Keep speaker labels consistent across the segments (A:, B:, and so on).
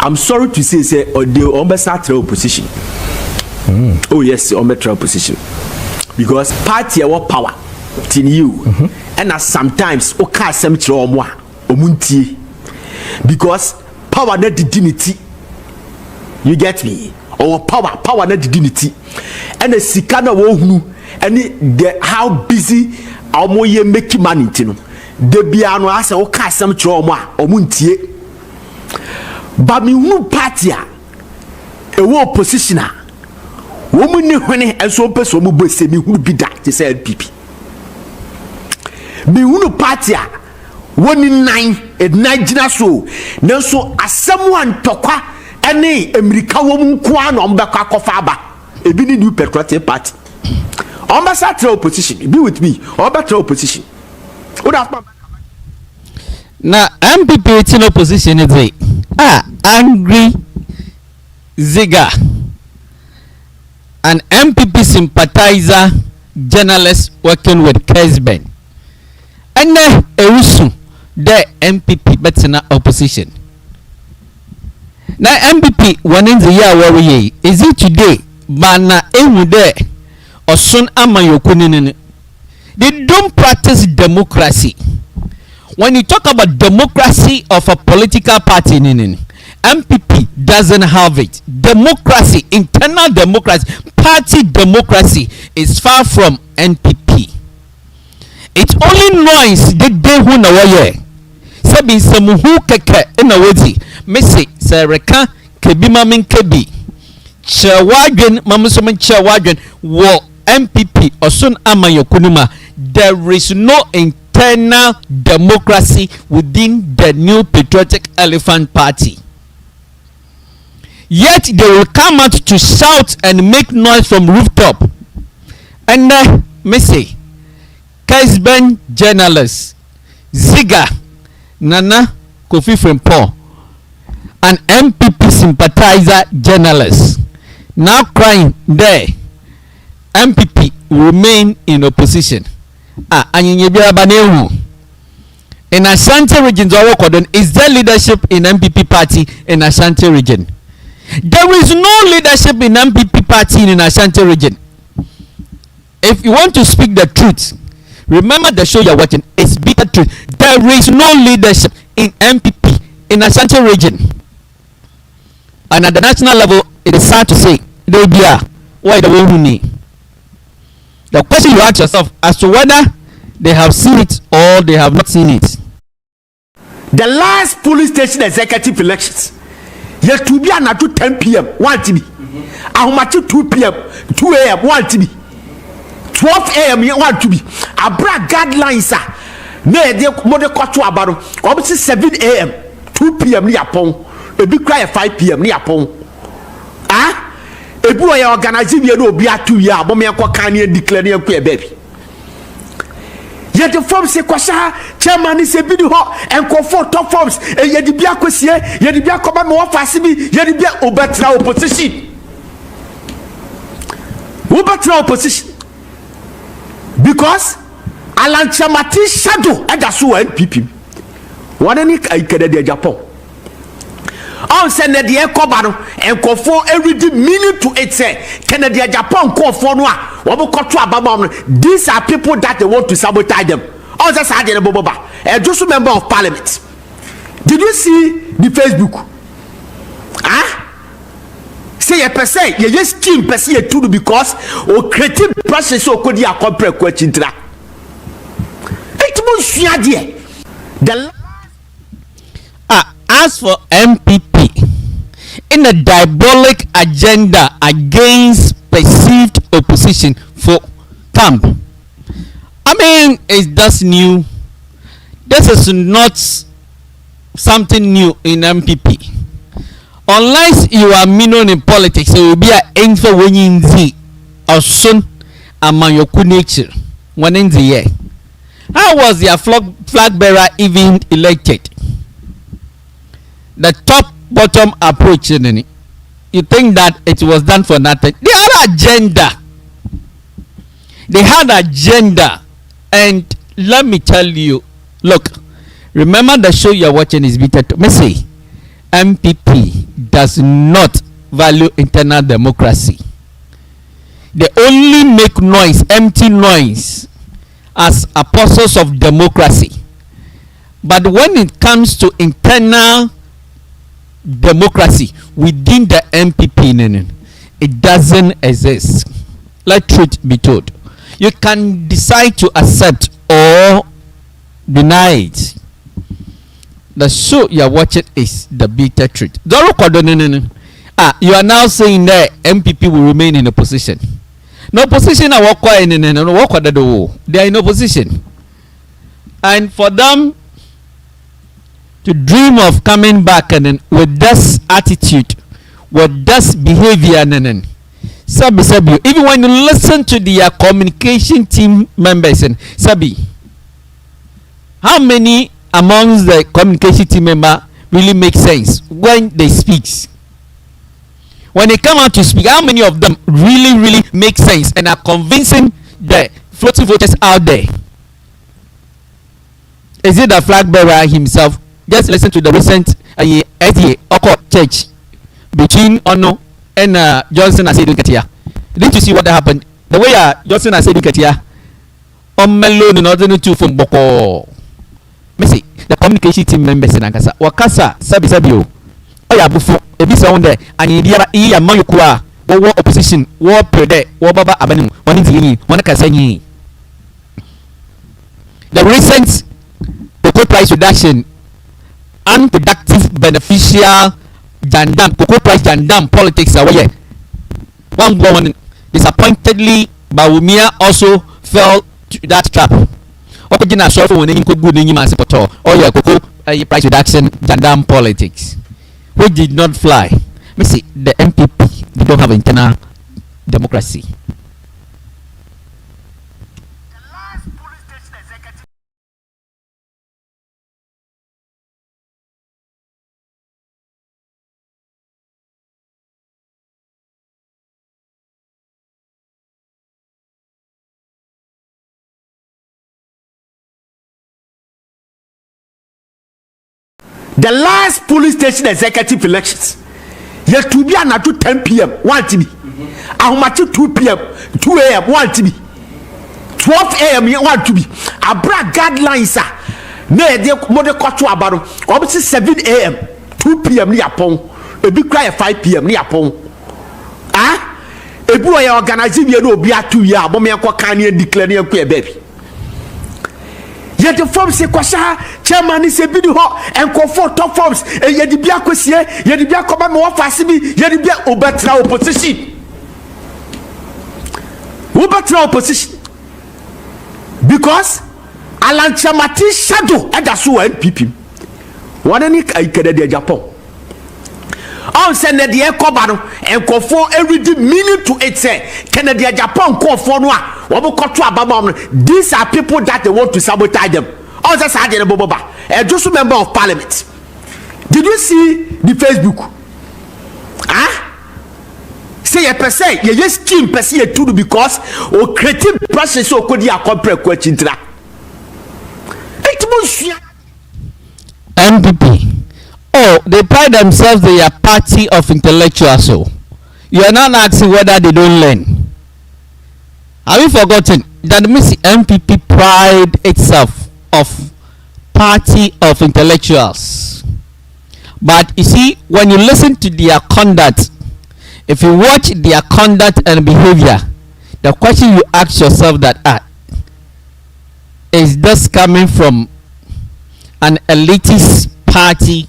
A: I'm sorry to say or the ombesatre opposition. Oh yes, ombesatre opposition. Because party our power in you. And as sometimes oka semtre omwa omuntie. Because power not dignity. You get me? Or power not dignity. And the sikana wo hunu and the how busy our ye make money tino. De biano asa oka semtre omwa omuntie. But me who party a wo oppositioner. Woman ni hwene enso peso mo bose mi hu bi da te say LPP. Me hu party a woni nan Nigeria so nanso asem antokwa ene America wo nko a no mbekwa kofa aba ebi ni new patriotic party. Ambassador opposition be with me or opposition.
B: Na MPP in opposition is angry Ziga, an MPP sympathizer journalist working with Kessben. And then the MPP but in opposition. Now MPP one in the year where we is it today? Bana there or soon amayokunin. They don't practice democracy. When you talk about democracy of a political party, MPP doesn't have it. Democracy, internal democracy, party democracy is far from NPP. It's only noise they who know where. Sabi samuhu keke ina wezi. Messi sereka kebima min kebi. Chawadwen mamusomen chawadwen wo MPP osun amayokunuma. There is no internal democracy within the new patriotic elephant party. Yet they will come out to shout and make noise from rooftop. And Messi, Kessben journalist, Ziga, Nana Kofi Frimpong, an MPP sympathizer journalist, now crying there. MPP will remain in opposition. In Ashanti region, is there leadership in MPP party in Ashanti region? There is no leadership in MPP party in Ashanti region. If you want to speak the truth, remember the show you're watching. It's bitter truth. There is no leadership in MPP in Ashanti region. And at the national level, it is sad to say, they be why the one who need. The question you ask yourself as to whether they have seen it or they have not seen it.
A: The last police station executive elections. Yet to be at 10 p.m. 1 to be. How much 2 p.m. 2 a.m. 1 to be. 12 a.m. 1 to be. A brag guidelines, sir. Ne de mode koto abaro. Obviously 7 a.m. 2 p.m. ni apon. A big cry at 5 p.m. ni apon. Ah? A boy organizing you know be at 2 years. But me can declare you a baby. Yet the forms say kwasha chairman is a video and comfort top forms and yet the bia kwesie yet the bia koba me wafase bi yet the bia obetra opposition because Alan Chamati shadow edaso NPP one any ikede Japan on send the ekoba no and comfort every minute to it say Canada Japan comfort no these are people that they want to sabotage them. All that's a just member of parliament. Did you see the Facebook? Say a person, you just team person a tool because or creative process so could you compare question to that.
B: As for MPP, in a diabolic agenda against perceived opposition for camp. I mean, it's just new. This is not something new in MPP. Unless you are known in politics, it will be an info when you see or soon among your nature. One in the year. How was their flag bearer even elected? The top bottom approach, you think that it was done for nothing? They had agenda. They had agenda, and let me tell you. Look, remember the show you're watching is bitter. Messi, MPP does not value internal democracy. They only make noise, empty noise, as apostles of democracy. But when it comes to internal democracy within the MPP, it doesn't exist. Let truth be told. You can decide to accept or deny it. The show you are watching is the bitter truth. You are now saying that MPP will remain in opposition. No opposition are they are in opposition. And for them to dream of coming back and then with this attitude, with this behavior, and Sabi, even when you listen to their communication team members, and Sabi, how many amongst the communication team member really make sense when they speak? When they come out to speak, how many of them really make sense and are convincing the floating voters out there? Is it the flag bearer himself? Just listen to the recent church between Ono and Johnson and Sedu Ketia. Didn't you see what happened? The way Johnson and Sedu Ketia Omelo in order to from Boko. Messi, the communication team members in Ankasa. Wakasa, Sabio. Oya Bufu, a bit on there, and India, Mayukua, war opposition, war prede, war Baba Abanu, one in one Kasani. The recent cocoa price reduction, unproductive, beneficial, Jandam, cocoa price Jandam politics away. One woman disappointedly, Bawumia also fell to that trap. Opagina short when you could good in Masipoto, or your cocoa price reduction, Jandam politics, which did not fly. Me see, the MPP, they don't have internal democracy.
A: The last police station executive elections, yet to be another 10 p.m. 1 to be. How much 2 p.m. 2 a.m. 1 to be. 12 a.m. 1 to be. A brag guidelines, sir. No, they mother cut to about obviously 7 a.m. 2 p.m. near Pong. A big cry at 5 p.m. near Pong. Ah? A boy organizing you know be at 2 years, but me and Kwakani declaring a baby. Yet the forms say kwasha chairman is a video and comfort top forms and yet the bia kwesie yet the bia come mo afase bi yet the bia obetra opposition because Alan Chamati shadow adaso NPP one any ikede de Japan on send the ekoba no and comfort every meaning to it say Kennedy Japan comfort no these are people that they want to sabotage them. Also, just a member of parliament. Did you see the Facebook? Say a per se, you just scheme per se to because or creative process so could you compare question to that?
B: MPP. Oh, they pride themselves they are party of intellectuals. So you are not asking whether they don't learn. Have you forgotten that Miss MPP pride itself of party of intellectuals? But you see, when you listen to their conduct, if you watch their conduct and behavior, the question you ask yourself that is this coming from an elitist party?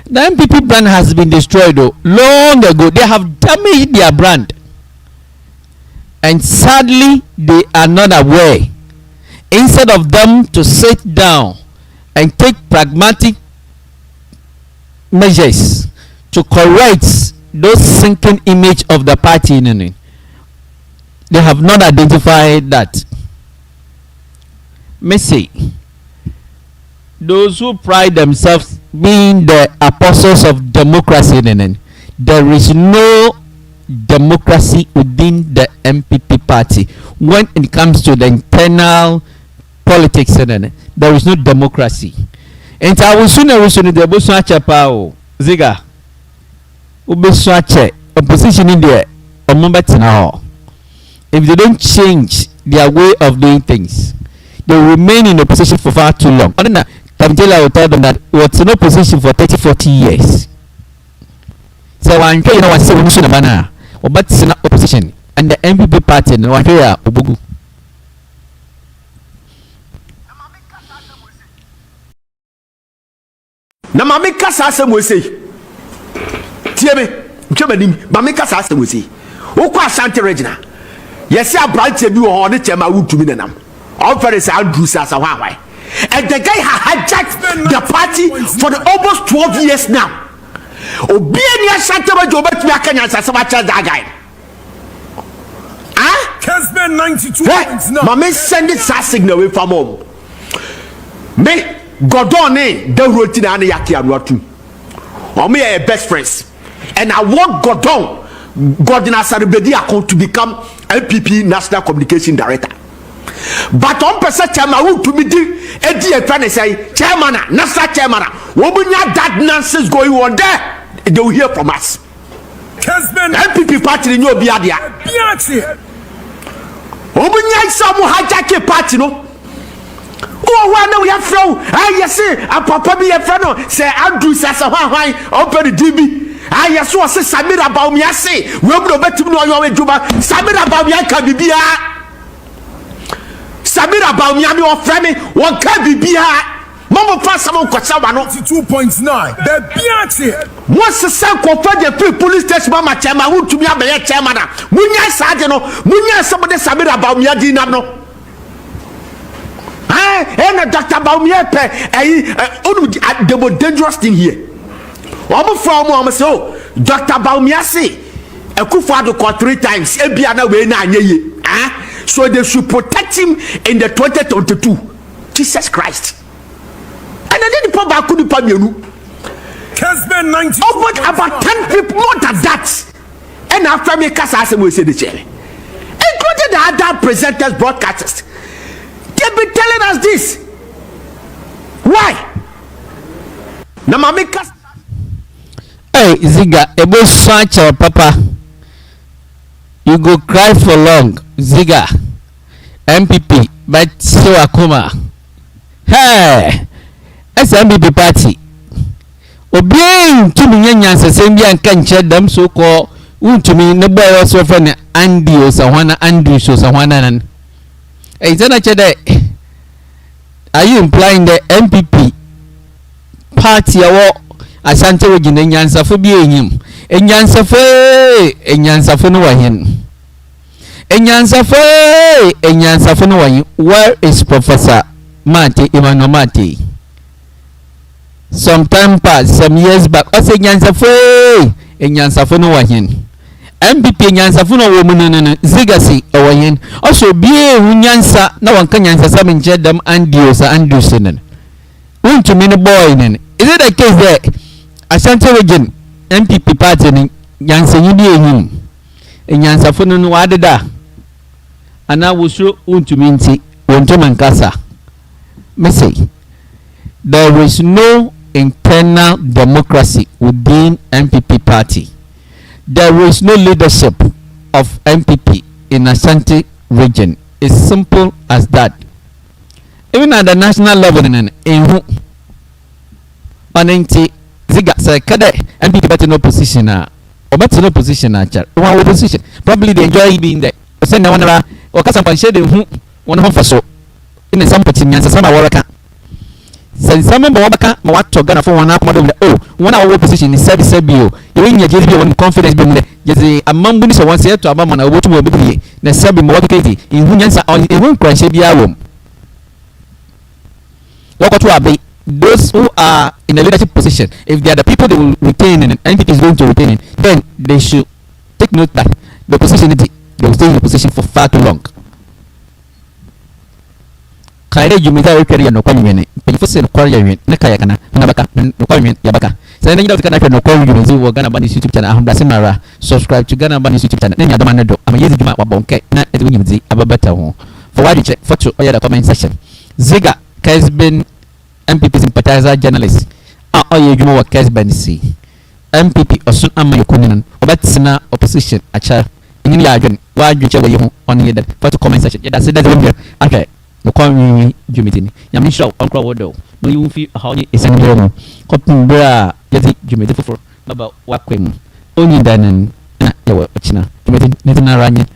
B: The MPP brand has been destroyed though, long ago. They have damaged their brand. And sadly, they are not aware. Instead of them to sit down and take pragmatic measures to correct those sinking image of the party, they have not identified that. Messi, those who pride themselves being the apostles of democracy, there is no democracy within the MPP party. When it comes to the internal politics, there is no democracy. And I will soon the bush power. Ziga. Ubesuache opposition in there or moment now. If they don't change their way of doing things, they will remain in opposition for far too long. Other than that, Tamjela will tell them that what's in opposition for 30-40 years. So one you know what's solution bana or but it's not opposition and the MPP party and one here Ubugu.
A: Na mame kasa asem we say tie me ntwemanim mame kasa asem we say wo kwa Asante Regina yes abrante bi wo ho ne chema wutumi nenam all very say Andrew Sasa hwahwai and the guy hijacked the party for the almost 12 years now obi ani Asante Regina obetumi akanya sasa ba charge that guy
C: Kessben 92.9
A: mame send it sa signal we from home me Godone the routine and yaki anwatu. Omi are best friends. And I want Godon Asaribedi account to become MPP National Communication Director. But on person chairman to be Eddie a friend say chairman, National chairman. Wobunya that nonsense going on there. They will hear from us.
C: Kessben
A: MPP party in your biadia. Wobunya some hijack party no. Oh, why we have flow? Yes, a papa be a friend. Say Andrew Sasa why open the DB. Yes, was say Samira Baumia say. We will bet to know your Juba. Samira Baumia can be beer. Samira Baumia be or friend. One can be beer. Mama pass someone Kosawa
C: 92.9. The Biachi.
A: Once the same confirmed the police station mama chairman who to be a chairman. Munya Sajano, Munya somebody Samira Baumia dinano. And Dr. Baumia the most dangerous thing here. One from one so Dr. Baumia say a Kufado called 3 times. So they should protect him in the 2022. Jesus Christ. And I didn't put back to the Pamianu.
C: Kessben 90.
A: About 10 people, more than that. And after me, Kasa will say the chair, including the other presenters, broadcasters. They've been telling us this. Why? Namamika.
B: Hey, Ziga, ebo search your papa. You go cry for long, Ziga. MPP, but so akuma. Hey, that's MPP party. Obeying to me, Yansa, same and can chat them so called. To me, no boy also friend Andy or Sawana Andrew, so Sawana. Hey, are you implying the MPP party or Asante Regina Nyansa for being him? And Nyansa for no one. And Nyansa for no one. Where is Professor Mati Imanomati? Some time past, some years back, I said Nyansa for no one. MPP nyansa funo woman zigasi awayen also be nyansa na wanka nyansa sa menche dem andiosa andusenen won't me no boy nen. Is it the case there Asante Region MPP party ni nyansa yidi ehim nyansa funo no wadeda ana wosro won't me nti wonto mankasa me say there is no internal democracy within MPP party. There is no leadership of MPP in Ashanti region. It's simple as that. Even at the national level, in who on Ziga say kada MPP better no position or better no position one position. Probably they enjoy being there. Send one or cause some shade who one of us so in some particular some worker. Send some Mawaka Mawato Ghana for one up model. Oh, one hour position is said Sebio. You win your JV on confidence being there. A man who once here to a man or to be the Sebi Mawaki in Hunyansa on a room crash Shabia room. Look to Abbey. Those who are in a leadership position, if they are the people they will retain and entity is going to retain it, then they should take note that the position they will stay in the position for far too long. Kaide jumita career no kwanyene pejifose no kwanya yen ne kaya kana nabaka no kwanya yabaka sai nan gida kana no kwanya yuzi wo Ghana Bani YouTube channel ahunda semara subscribe to Ghana Bani YouTube channel nenya dama nedo amayezi juma wabonke na edu nyimzi ababata ho for wadi check photo oya the comment section Ziga Kessben MPP sympathizer journalist a ɔyɛ adwuma wɔ Kessben si MPP ɔso ama yɛkɔni no ɔbɛtena opposition akyɛ ɛnyini yɛ adwene wadwe kyɛ wɔyɛ ho ɔne yɛ dɛ fɔto comment section yɛda se dɛsɛ wɔmbiɛ ahwɛ nokɔnwiwi dwumiti ni nyame nhyira wo ɔnkorɔ wɔ dɔ na yi mfi ɔhaw ne ɛsɛn berɛ mu kɔpem berɛ a yɛde dwumiti foforɔ baba wakɔ mu ɔnyi da nan na yɛwɔ ɔkyena dwumiti ne tena ara nyɛ